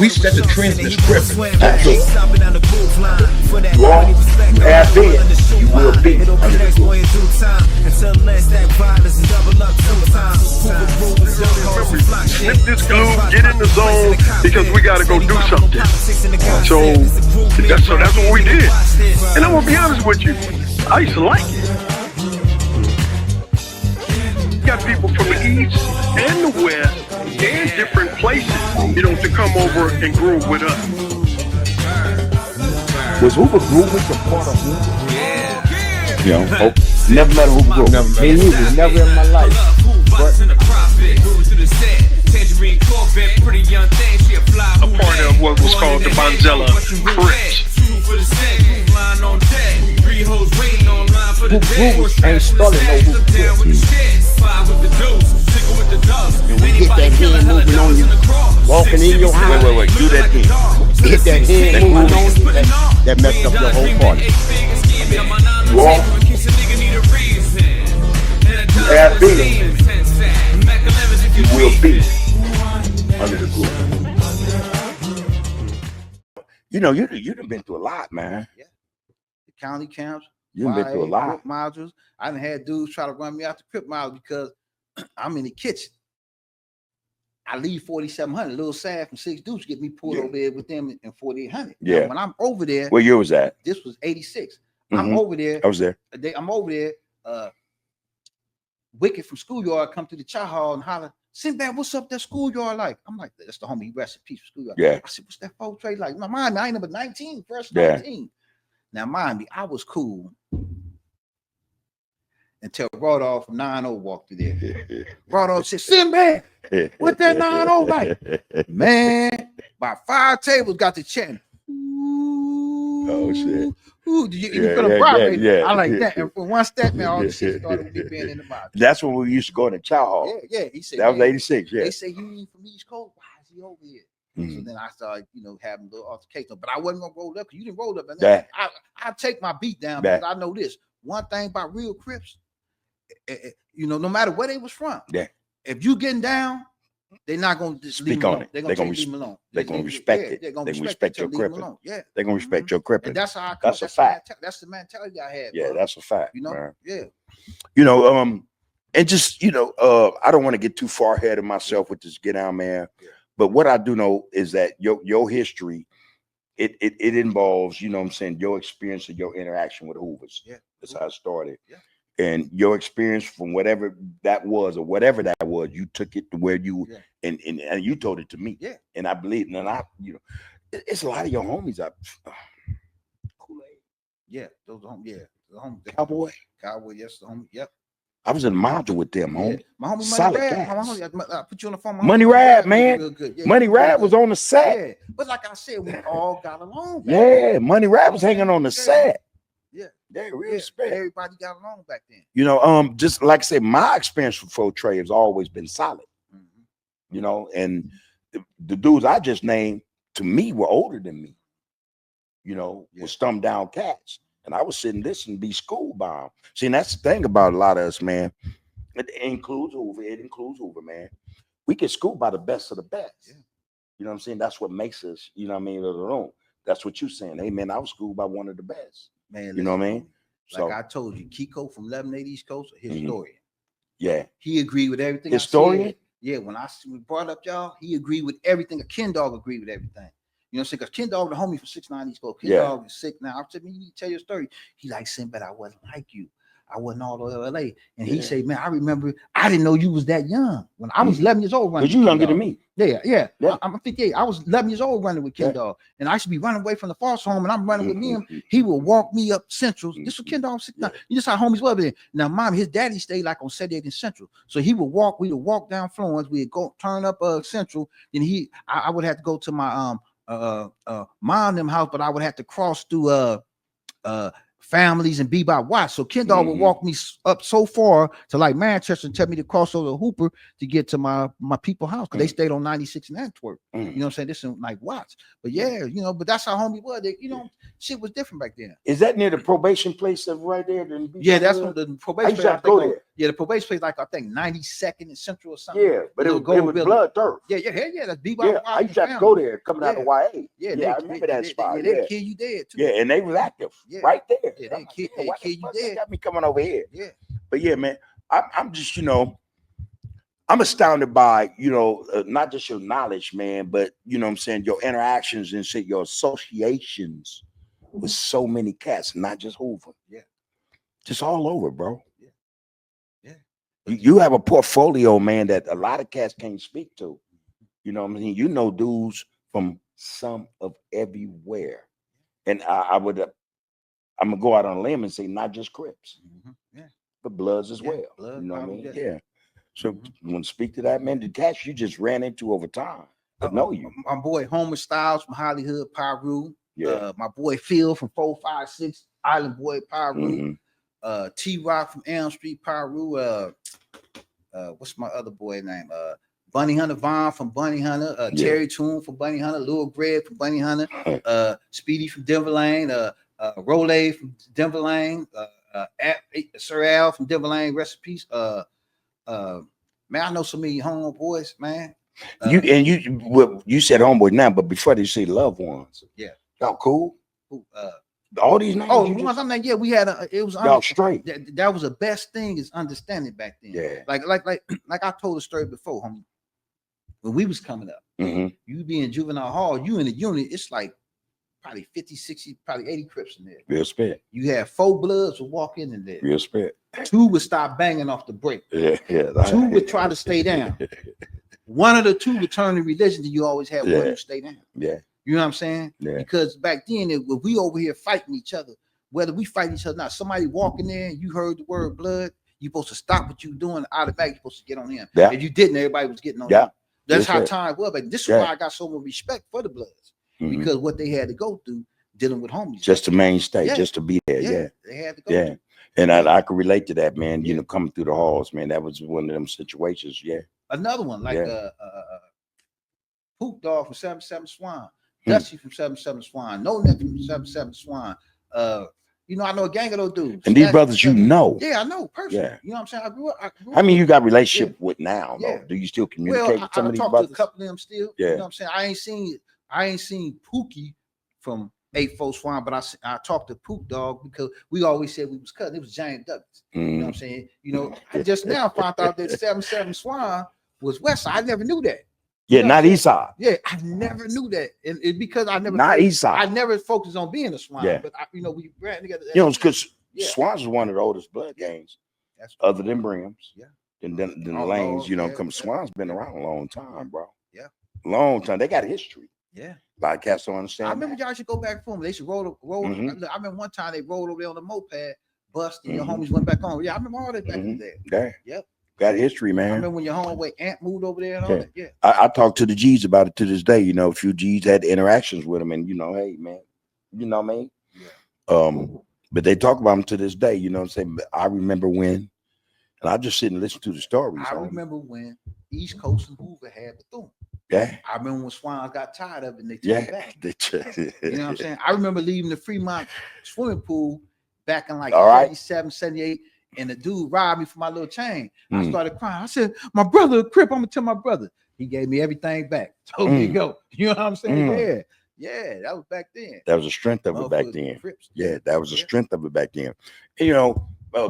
We set the trends in the script. You are, you have been, you will be under the groove. Snip this glue, get in the zone, because we got to go do something. So that's what we did. And I'm going to be honest with you, I used to like it. You got people from the east and the west and different places, to come over and groove with us. Was Hoover Groovers a part of Hoover? Never met a Hoover Groover. Me either, never in my life. But a part of what was called the Bonzella Crips. Hoover Groovers ain't started no Hoover Crips. And we hit that hand moving on you, walking in your house. Wait, do that again. Hit that hand moving on you, that messed up your whole party. You are, you have been, you will be under the groove. You done been through a lot, man. Yeah. The county camps. You done been through a lot. Crip modules. I done had dudes try to run me out the Crip module because I'm in the kitchen. I leave 4700. A little sad from 6 dudes get me pulled over there with them in 4800. Yeah. Now, when I'm over there, What year was that? this was 86. I'm over there. I was there. I'm over there. Wicked from schoolyard come to the chow hall and holler, Sinbad, what's up that schoolyard like? I'm like, that's the homie, rest in peace for schoolyard. Yeah. I said, what's that photo trade like? Now, mind me, I ain't number 19, first Yeah. 19. Now, mind me, I was cool until Rodolph from 9-0 walked through there. Rodolph said, Sinbad, what that 9-0 like? Man, about 5 tables got to chatting. Oh, shit. Ooh, you Yeah, feel a yeah, vibrate. yeah, I like yeah. that. And from one step, man, all the shit started with me being in the box. That's when we used to go in the chow hall. Yeah. He said, That was 86, yeah. They say you ain't from East Coast. Why is he over here? So then I started, having a little altercation. But I wasn't gonna roll up because you didn't roll up. And then I take my beat down because I know this. One thing about real Crips, no matter where they was from, if you getting down, they're not gonna just Speak on it. They're gonna leave him alone. They're gonna respect it. They're gonna respect your cripping. Yeah, they're gonna respect your cripping. And that's how that's a fact. That's the mentality I had. Yeah, bro. that's a fact. Man. Yeah. And just I don't want to get too far ahead of myself with this get down, man. Yeah. But what I do know is that your history, it involves, your experience and your interaction with Hoovers. Yeah, that's how it started. Yeah. And your experience from whatever that was or whatever that was, you took it to where you and you told it to me. Yeah. And I believe, and it's a lot of your homies up. Kool-Aid. Yeah, those homies. Yeah, the homies. Cowboy, yes, the homie. Yep. I was in the module with them, homie. My homie Solid Money guys. I put you on the phone. Money Rad, man. Real good. Yeah, Money Rad was on the set. Yeah, but like I said, we all got along. Man. Yeah, Money Rad was hanging on the set. Yeah, they real respect. Everybody got along back then. Just like I said, my experience with Fo Trey has always been solid. And the dudes I just named to me were older than me. Were stumped down cats. And I was sitting listening to be schooled by them. See, and that's the thing about a lot of us, man. It includes Hoover, man. We get schooled by the best of the best. Yeah. You know what I'm saying? That's what makes us, of the room. That's what you're saying. Hey, man, I was schooled by one of the best. Man, you know what I mean? Like I told you, Kiko from 1180 East Coast, a historian. Yeah. He agreed with everything. Historian? I said. Yeah, when I brought up y'all, he agreed with everything. A Ken Dog agreed with everything. You know what I'm saying? Because Ken Dog, the homie from 690 East Coast. Ken Dog is sick now. I said, man, you need to tell your story. He like, Sinbad, I wasn't like you. I wasn't all over LA. And he said, man, I remember, I didn't know you was that young. When I was 11 years old running. But you younger than me. Yeah. I'm 58. I was 11 years old running with Ken Dog. And I should be running away from the foster home and I'm running with him. He will walk me up Central. This was Ken Dog 69. You just how homies were there. Now, mom, his daddy stayed like on 78th and Central. So we would walk down Florence. We'd go turn up Central. Then I would have to go to my mom them house, but I would have to cross through Families and Bebop Watch. So Ken Dog would walk me up so far to like Manchester and tell me to cross over the Hooper to get to my people house because they stayed on 96 in Antwerp. You know what I'm saying? This is like Watts. But but that's how homie was. Shit was different back then. Is that near the probation place right there? Yeah, that's what the probation place. Go there. Yeah, the probation place like I think 92nd and Central or something. Yeah, but it was building. blood dirt. Yeah, that's Bebop. Yeah, I used to have to go there coming out of YA. Yeah, I remember that spot. They kill you dead too. Yeah, and they was active right there. Yeah, they kill you dead. Got me coming over here. Yeah. But yeah, man, I'm just, I'm astounded by, not just your knowledge, man, but what I'm saying, your interactions and shit, your associations with so many cats, not just Hoover. Yeah. Just all over, bro. Yeah. You have a portfolio, man, that a lot of cats can't speak to. You know what I mean? You know dudes from some of everywhere. And I'm gonna go out on a limb and say not just Crips, but Bloods as well. Blood, you know what I mean? yeah. Yeah. So you want to speak to that, man? The cats you just ran into over time. I know you. My boy Homer Styles from Hollywood, Pyru. Yeah. My boy Phil from 456, Island Boy, Pyru. T-Rock from Elm Street, Pyru. What's my other boy name? Bunny Hunter Vaughn from Bunny Hunter. Terry Toon from Bunny Hunter. Lil Greg from Bunny Hunter. Speedy from Denver Lane. Rolay from Denver Lane. Sir Al from Denver Lane. Rest in peace. Man, I know so many homeboys, man. You said homeboy now, but before they say loved ones. Yeah. Y'all cool? All these names. Oh, the ones I'm like, yeah, we had it was y'all straight. That was the best thing is understanding back then. Yeah. Like I told the story before, homie. When we was coming up, you be in juvenile hall, you in the unit, it's like probably 50, 60, probably 80 Crips in there. Real spit. You have 4 Bloods would walk in there. Real spit. 2 would stop banging off the break. Yeah. 2 would try to stay down. One of the 2 would turn to religion, you always have one to stay down. Yeah. You know what I'm saying? Yeah. Because back then, if we over here fighting each other, whether we fight each other or not, somebody walking there and you heard the word blood, you're supposed to stop what you doing out of back, you're supposed to get on him. Yeah. If you didn't, everybody was getting on him. That's how time was. But this is why I got so much respect for the Bloods. Because what they had to go through dealing with homies. Just to mainstay, just to be there. Yeah. They had to go through. And I could relate to that, man. Coming through the halls, man. That was one of them situations. Yeah. Another one, like Poop Dog from 77 Swan, Dusty from 77 Swan, No Neck from 77 Swan. I know a gang of those dudes. And these brothers, Yeah, I know personally. Yeah. You know what I'm saying? I grew up. I mean, you got relationship with now, though. Do you still communicate with some of these brothers? To a couple of them still. Yeah. You know what I'm saying? I ain't seen Pookie from 84 Swan, but I talked to Poop Dog because we always said we was cousins. It was Giant Douglas. You know what I'm saying? I just now found out that 77 Swan was West Side. I never knew that. Yeah, not East Side. Yeah, I never knew that, and because I never East Side. I never focused on being a Swan. Yeah. But we ran together. Because Swans is one of the oldest blood gangs, other than Brighams. Yeah. And then the Lanes, come Swans been around a long time, bro. Yeah. Long time. They got history. Yeah. A lot of cats don't understand. I remember y'all should go back for them. They should roll. I remember one time they rolled over there on the moped, bust, and your homies went back on. Yeah, I remember all that back in the day. Yeah. Yep. Got history, man. I remember when your homeboy Ant moved over there and all that. Yeah. I talked to the G's about it to this day. A few G's had interactions with him, and hey, man, you know what I mean? Yeah. But they talk about him to this day. You know what I'm saying? But I remember when, and I just sit and listen to the stories. I remember when East Coast and Hoover had Bethune. Yeah. I remember when Swans got tired of it and they took it back. You know what I'm saying? I remember leaving the Fremont swimming pool back in like 77, 78. And the dude robbed me for my little chain. I started crying. I said, my brother, Crip, I'm gonna tell my brother. He gave me everything back. Told me to go. You know what I'm saying? Yeah, that was back then. That was the strength of it back then. Yeah, that was the strength of it back then. And,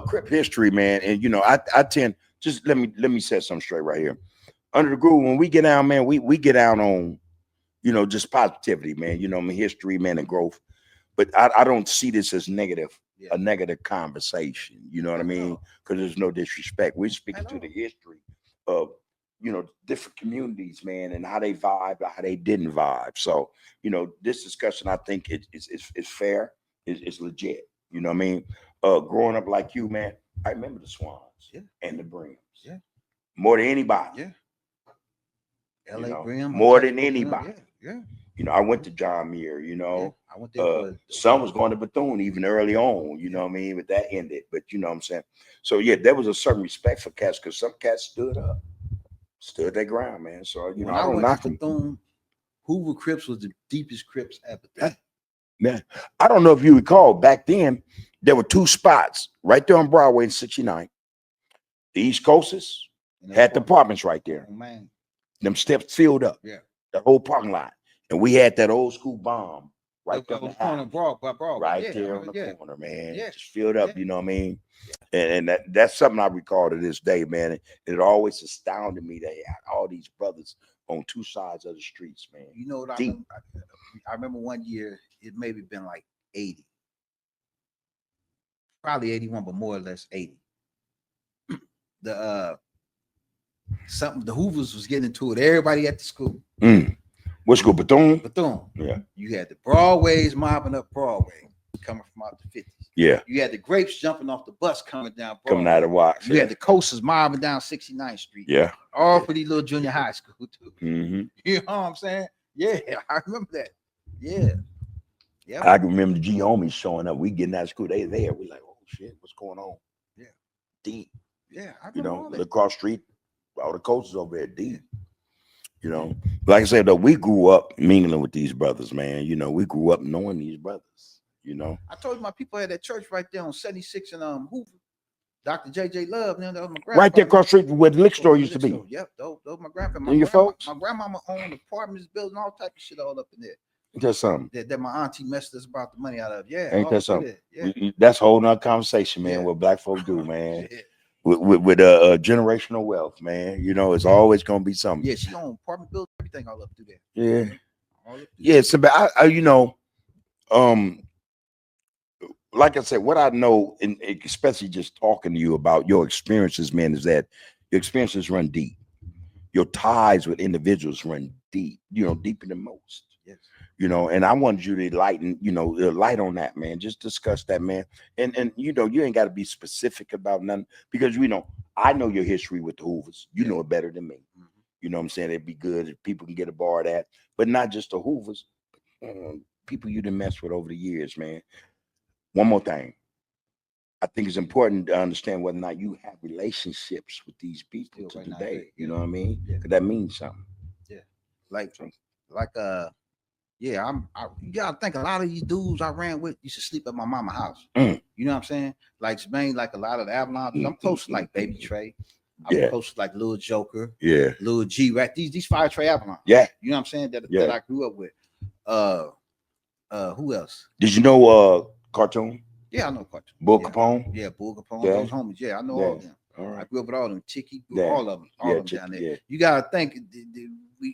Crip history, man. And I tend just let me set something straight right here. Under the Groove, when we get down, man, we get down on, just positivity, man. History, man, and growth. But I don't see this as negative. A negative conversation, you know what I mean? Because there's no disrespect. We're speaking to the history of, different communities, man, and how they vibe, how they didn't vibe. So, this discussion, I think it's fair, it's legit. You know what I mean? Growing up like you, man, I remember the Swans and the Brighams. Yeah. More than anybody. Yeah. LA Brim. More than anybody. Yeah. I went to John Muir, I went there. Some was going to Bethune even early on, you know what I mean? But that ended. But you know what I'm saying? So yeah, there was a certain respect for cats because some cats stood their ground, man. So I don't knock them. Bethune, Hoover Crips was the deepest Crips ever. Man, I don't know if you recall back then, there were 2 spots right there on Broadway in 69. The East Coasters had the apartments right there. Oh, man. Them steps filled up. Yeah. The whole parking lot. And we had that old school bomb right there on the corner Broadway. right Yeah, there on the corner, man. Yeah. Just filled up, you know what I mean? And that's something I recall to this day, man. It always astounded me that all these brothers on two sides of the streets, man. You know what I remember one year, it maybe been like 80. Probably 81, but more or less 80. The Hoovers was getting into it. Everybody at the school. What school? Bethune? Bethune. Yeah. You had the Broadways mobbing up Broadway, coming from out the 50s. Yeah. You had the Grapes jumping off the bus coming down Broadway. Coming out of Watts. You had the Coasters mobbing down 69th Street. Yeah. All for these little junior high school too. Mm-hmm. You know what I'm saying? Yeah, I remember that. Yeah. Yeah. I can remember the G homies showing up. We getting out of school. They there. We like, oh shit, what's going on? Yeah. Deep. Yeah. I You know, all that. look across the street, all the coaches over there deep. You know, like I said, though, we grew up mingling with these brothers, man. You know, we grew up knowing these brothers, you know. I told you my people had that church right there on 76 and Hoover. Dr. J.J. Love, man, that was my grandpa. Right there across the street where the liquor store used to be. Yep, those my grandpa. And your folks? My grandmama owned apartments, building all type of shit all up in there. Ain't that something? That my auntie messed us about the money out of. Yeah. Ain't that something? Yeah. That's a whole nother conversation, man, Yeah. what black folk do, man. Yeah. With generational wealth, man. You know, it's always gonna be something. Yeah, she owned apartment buildings, everything all up through there. Yeah. All up through Yeah, so but I you know, like I said, what I know, and especially just talking to you about your experiences, man, is that your experiences run deep. Your ties with individuals run deep, you know, deeper than most. Yes. You know, and I wanted you to lighten, you know, light on that, man. Just discuss that, man. And you know, you ain't got to be specific about nothing because we know I know your history with the Hoovers. You know it better than me. Mm-hmm. You know what I'm saying? It'd be good if people can get a bar of that, but not just the Hoovers, people you done messed with over the years, man. One more thing. I think it's important to understand whether or not you have relationships with these people to today. You know what I mean? Yeah. Because that means something. Yeah. You gotta think a lot of these dudes I ran with used to sleep at my mama's house. You know what I'm saying? Like Spain, like a lot of the Avalon. I'm close to like Baby Trey. I'm close to like Lil Joker. Yeah. Lil G, right? These 5 Trey Avalon. Yeah. You know what I'm saying? That I grew up with. Who else? Did you know Cartoon? Yeah, I know Cartoon. Bull Capone? Yeah, Bull Capone, Yeah. those homies. Yeah, I know all of them. All I right. grew up with all of them. Chicky, Yeah. all of them down there. Yeah. You gotta think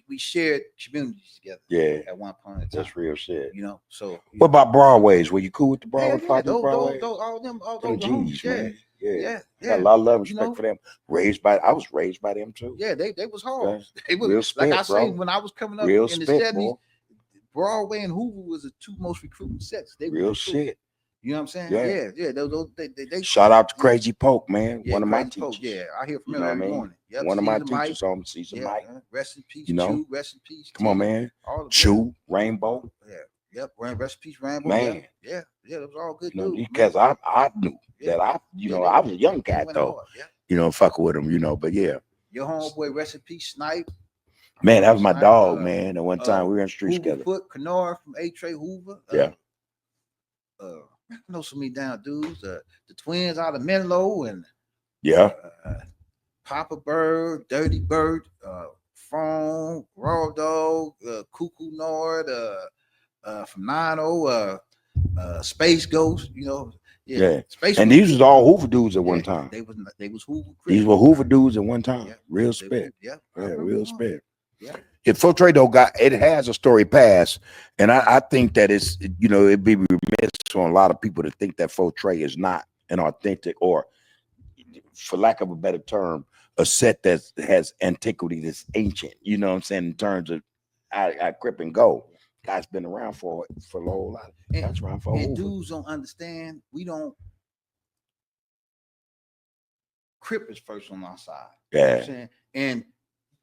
we shared communities together. Yeah. At one point in time. That's real shit. You know, so What about Broadways? Were you cool with the yeah, Broadways? those, Broadways? all them Them homies, G's, yeah. man. Yeah. Yeah. Got a lot of love and You respect know? for them. I was raised by them too. Yeah, they was hard. Yeah. They was Real like spit, I say, bro. when I was coming up Real in the spit, 70s, boy. Broadway and Hoover was the 2 most recruiting sets. They Real was recruiting. shit. You know what I'm saying? Yeah. Yeah. Those they Shout out to Crazy Poke, man. yeah, One of my Crazy Poke, teachers. yeah, I hear from You him know what I every mean? morning. Yep, One of my Caesar Mike. teachers on Caesar Mike. Rest in peace, You know? Chew, rest in peace. Come on, Tina, man. all of Chew, Rainbow. Yeah. Yep. Rest in peace, Rambo. Man. Yeah. It was all good You know, dudes. because I knew Yeah. that I was a young They cat went though. hard, yeah. You know, fucking with him, you know, but yeah. Your homeboy, rest in pease, Snipe. Man, that was my Snipe, dog, man. At one time we were in the streets Hoover together. Foot, Kennard from A. Trey Hoover. Yeah. I know so many down dudes. The twins out of Menlo and Yeah. Papa Bird, Dirty Bird, Phone, Raw Dog, Cuckoo Nord, from 9-0, Space Ghost, you know. Yeah. Space And Ghost. these was all Hoover dudes at one time. They was Hoover. These were Hoover dudes at one time. Yeah. Real They spit. Yeah. I Yeah, remember real them. spit. Yeah. If Filtrado it has a story past, and I think that it's, you know, it'd be remiss on a lot of people to think that Filtrado is not an authentic, or for lack of a better term, a set that has antiquity that's ancient. You know what I'm saying? In terms of I Crip and Go, guys been around for a whole lot. That's around for a And whole. dudes don't understand. We don't. Crip is first on our side. You know what I'm Yeah. saying? And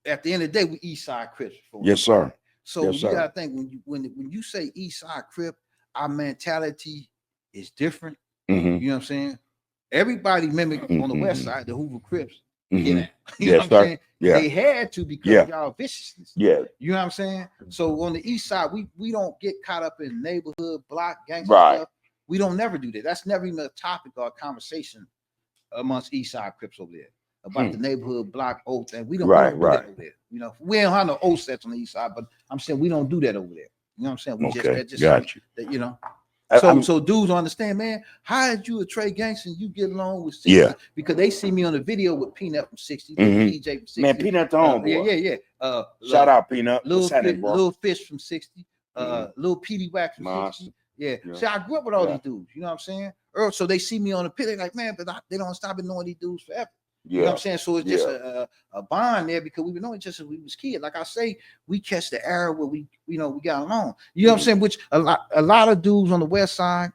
at the end of the day, we East Side Crips. Yes, sir. So Yes, you sir. gotta think when you say East Side Crip, our mentality is different. Mm-hmm. You know what I'm saying? Everybody mimicked on the West Side the Hoover Crips. Mm-hmm. You know Yes, what I'm sir. saying? Yeah. They had to because Yeah. of y'all viciousness. Yeah. You know what I'm saying? So on the East Side, we don't get caught up in neighborhood block gangster Right. stuff. We don't never do that. That's never even a topic or a conversation amongst East Side Crips over there. about the neighborhood block O thing. We don't do that over there. You know, we don't have no O sets on the east side, but I'm saying we don't do that over there. You know what I'm saying? We just got you. That, you know. So dudes understand, man. How did you a Trey gangster and you get along with 60? Yeah, because they see me on the video with Peanut from 60, DJ from 60. Man, Peanut the homeboy. Yeah. Shout out Peanut. Little Fish from 60. Little Petey Wax from 60. Yeah. See, I grew up with all these dudes. You know what I'm saying? So they see me on the pit. They're like, man, but they don't stop knowing these dudes forever. You know what I'm saying? So it's just a bond there because we've been knowing just as we was kids. Like I say, we catch the era where we got along. You know what I'm saying? Which a lot of dudes on the west side,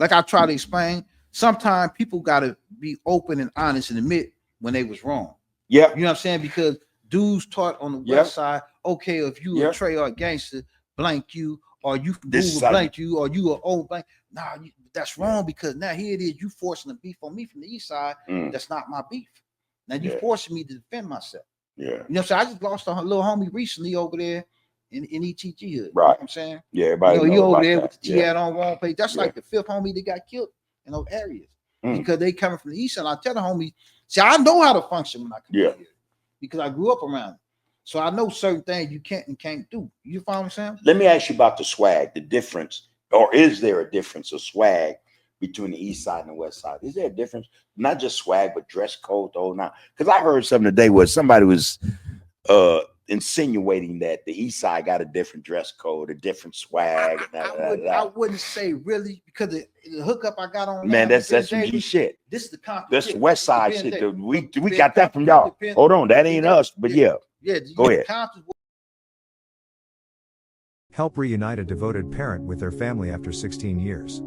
like I try to explain, sometimes people gotta be open and honest and admit when they was wrong. Yeah. You know what I'm saying? Because dudes taught on the west side, okay, if you a Trey or a gangster, blank you, or you from Google blank you, or you are old blank. Nah, that's wrong because now here it is, you forcing the beef on me from the east side. That's not my beef. Now you forcing me to defend myself. Yeah. You know, so I just lost a little homie recently over there in ETG hood. Right. You know what I'm saying? Yeah, everybody he over there with the T hat on wrong page. That's like the 5th homie that got killed in those areas. Because they coming from the east side. I tell the homie, see, I know how to function when I come here because I grew up around it. So I know certain things you can't and can't do. You follow what I'm saying? Let me ask you about the swag, the difference, or is there a difference of swag between the east side and the west side? Is there a difference? Not just swag, but dress code, though. Now, because I heard something today where somebody was insinuating that the east side got a different dress code, a different swag. I wouldn't say really because the hookup I got on. Man, that's some G shit. This is the that's west side shit. We got that from y'all. Hold on, that ain't us, but yeah. Go ahead. Help reunite a devoted parent with their family after 16 years.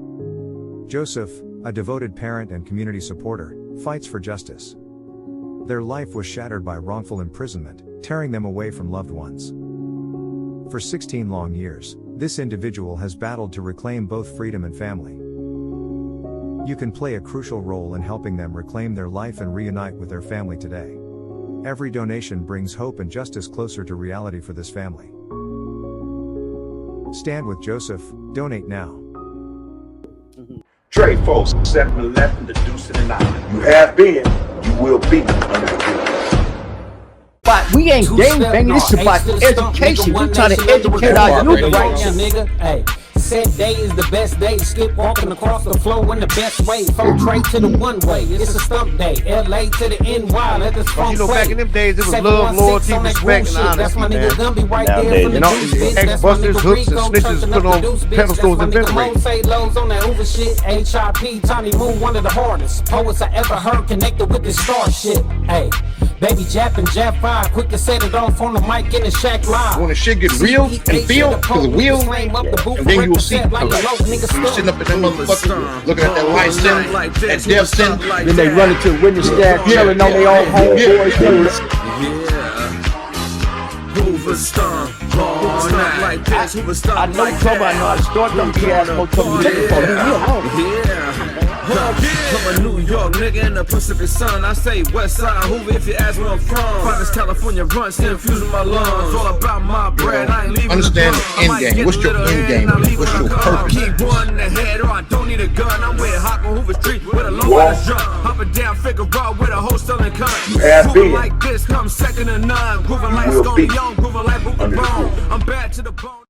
Joseph, a devoted parent and community supporter, fights for justice. Their life was shattered by wrongful imprisonment, tearing them away from loved ones. For 16 long years, this individual has battled to reclaim both freedom and family. You can play a crucial role in helping them reclaim their life and reunite with their family today. Every donation brings hope and justice closer to reality for this family. Stand with Joseph, donate now. Trey, folks, 7-Eleven, the Deuce and the 9. You have been, you will be. But we ain't gang banging, this is about education. We trying to educate our youth right now, nigga. Hey. Said day is the best day. Skip walking across the floor in the best way. From Trey to the one way. It's a stump day. LA to the NY. Let this funk play. Back in them days, it was love, loyalty, respect, and honesty. That's my nigga Gumby right there. You know, ex-busters, hooks, and snitches put on pedestals and ventilators. Say lows on that Uber shit. HIP, Tony Moon, one of the hardest poets I ever heard connected with this star shit. Hey. Baby Jap and Jap 5, quick to set it off on the mic in the shack live. When the shit get real and feel to the wheel, and then you will see, okay, you sitting up in that motherfucker, looking at that light center, that death center. Then they run into a witness stand, telling on their own homeboys. Hoover stomp, like this, Hoover stomp. I know trouble, I know how to start them BS motel looking for me. I'm a New York nigga in the Pacific Sun. I say West Side Hoover if you ask where I'm from. Province California runs, still infusing my lungs. All about my bread, I ain't leaving. Understand the end game. What's your end game? What's your purpose? Keep one in the head or I don't need a gun. I'm with Hawk on Hoover Street with a low ass drum. Hopping down Figueroa with a whole selling cunt. Moving like this, come second to none. Grooving like Scone Young, grooving like Booker Bone. I'm bad to the bone.